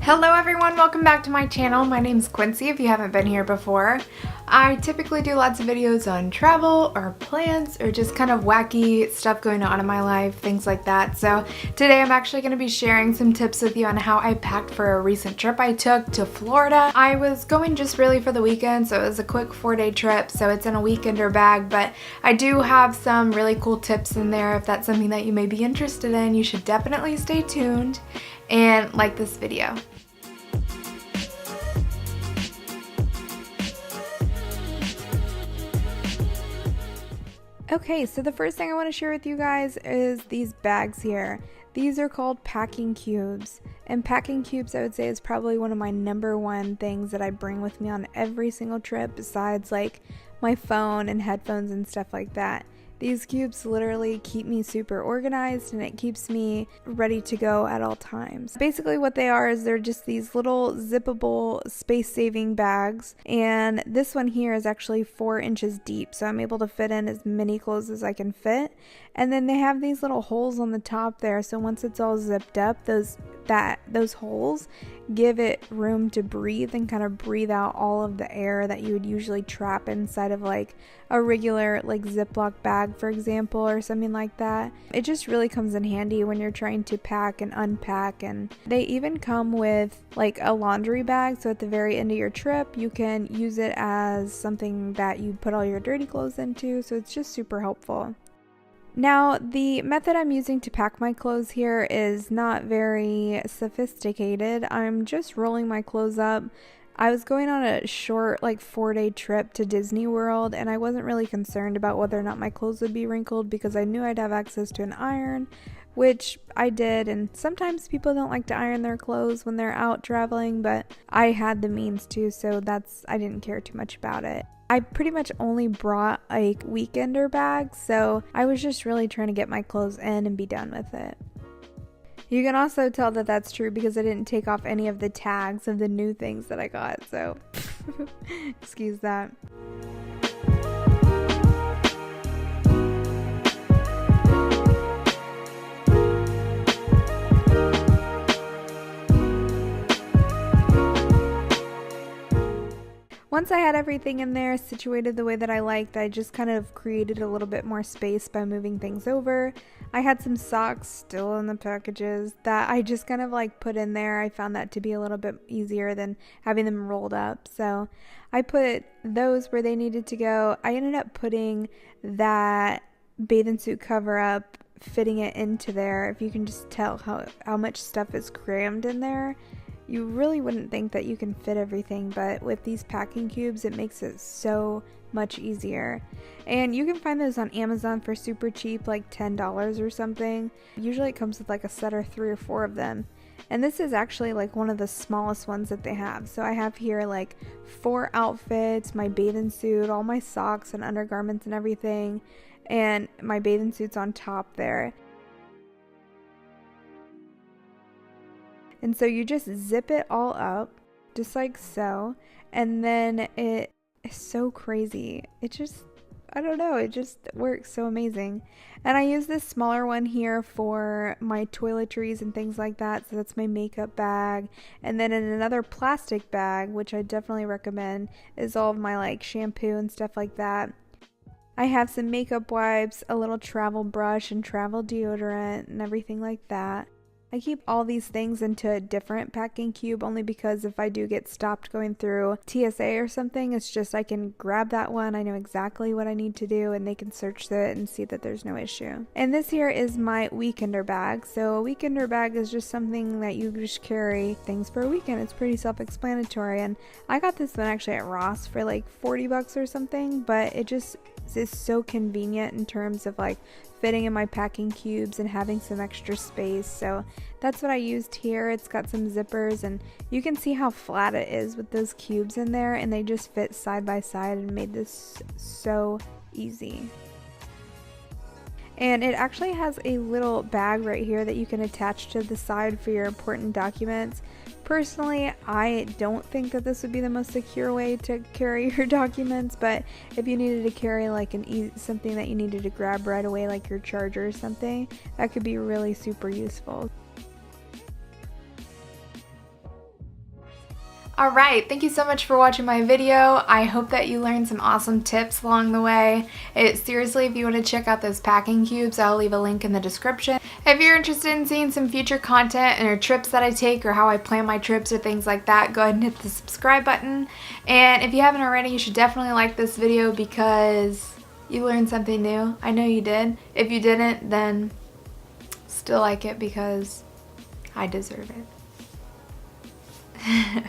Hello everyone, welcome back to my channel. My name's Quincy if you haven't been here before. I typically do lots of videos on travel or plans or just kind of wacky stuff going on in my life, things like that. So today I'm actually going to be sharing some tips with you on how I packed for a recent trip I took to Florida. I was going just really for the weekend, so it was a quick 4-day trip, so it's in a weekender bag, but I do have some really cool tips in there. If that's something that you may be interested in, you should definitely stay tuned and like this video. Okay, so the first thing I want to share with you guys is these bags here. These are called packing cubes, and packing cubes I would say is probably one of my #1 things that I bring with me on every single trip besides like my phone and headphones and stuff like that. These cubes literally keep me super organized and it keeps me ready to go at all times. Basically what they are is they're just these little zippable space-saving bags, and this one here is actually 4 inches deep, so I'm able to fit in as many clothes as I can fit. And then they have these little holes on the top there, so once it's all zipped up, those holes give it room to breathe and kind of breathe out all of the air that you would usually trap inside of like a regular like Ziploc bag, for example, or something like that. It just really comes in handy when you're trying to pack and unpack. And they even come with like a laundry bag, so at the very end of your trip you can use it as something that you put all your dirty clothes into, so it's just super helpful. Now, the method I'm using to pack my clothes here is not very sophisticated. I'm just rolling my clothes up. I was going on a short, like 4-day trip to Disney World, and I wasn't really concerned about whether or not my clothes would be wrinkled because I knew I'd have access to an iron, which I did. And sometimes people don't like to iron their clothes when they're out traveling, but I had the means to, so I didn't care too much about it. I pretty much only brought a weekender bag, so I was just really trying to get my clothes in and be done with it. You can also tell that that's true because I didn't take off any of the tags of the new things that I got, so excuse that. Once I had everything in there situated the way that I liked, I just kind of created a little bit more space by moving things over. I had some socks still in the packages that I just kind of like put in there. I found that to be a little bit easier than having them rolled up, so I put those where they needed to go. I ended up putting that bathing suit cover up, fitting it into there. If you can just tell how much stuff is crammed in there. You really wouldn't think that you can fit everything, but with these packing cubes it makes it so much easier. And you can find those on Amazon for super cheap, like $10 or something. Usually it comes with like a set or 3 or 4 of them. And this is actually like one of the smallest ones that they have. So I have here like 4 outfits, my bathing suit, all my socks and undergarments and everything, and my bathing suit's on top there. And so you just zip it all up, just like so, and then it is so crazy. I don't know, it just works so amazing. And I use this smaller one here for my toiletries and things like that, so that's my makeup bag. And then in another plastic bag, which I definitely recommend, is all of my like shampoo and stuff like that. I have some makeup wipes, a little travel brush and travel deodorant and everything like that. I keep all these things into a different packing cube only because if I do get stopped going through TSA or something, it's just I can grab that one, I know exactly what I need to do, and they can search it and see that there's no issue. And this here is my weekender bag. So a weekender bag is just something that you just carry things for a weekend. It's pretty self-explanatory, and I got this one actually at Ross for like 40 bucks or something, but it just is so convenient in terms of like fitting in my packing cubes and having some extra space. So that's what I used here. It's got some zippers, and you can see how flat it is with those cubes in there, and they just fit side by side and made this so easy. And it actually has a little bag right here that you can attach to the side for your important documents. Personally, I don't think that this would be the most secure way to carry your documents, but if you needed to carry like something that you needed to grab right away, like your charger or something, that could be really super useful. Alright, thank you so much for watching my video. I hope that you learned some awesome tips along the way. Seriously, if you want to check out those packing cubes, I'll leave a link in the description. If you're interested in seeing some future content or trips that I take or how I plan my trips or things like that, go ahead and hit the subscribe button. And if you haven't already, you should definitely like this video because you learned something new. I know you did. If you didn't, then still like it because I deserve it.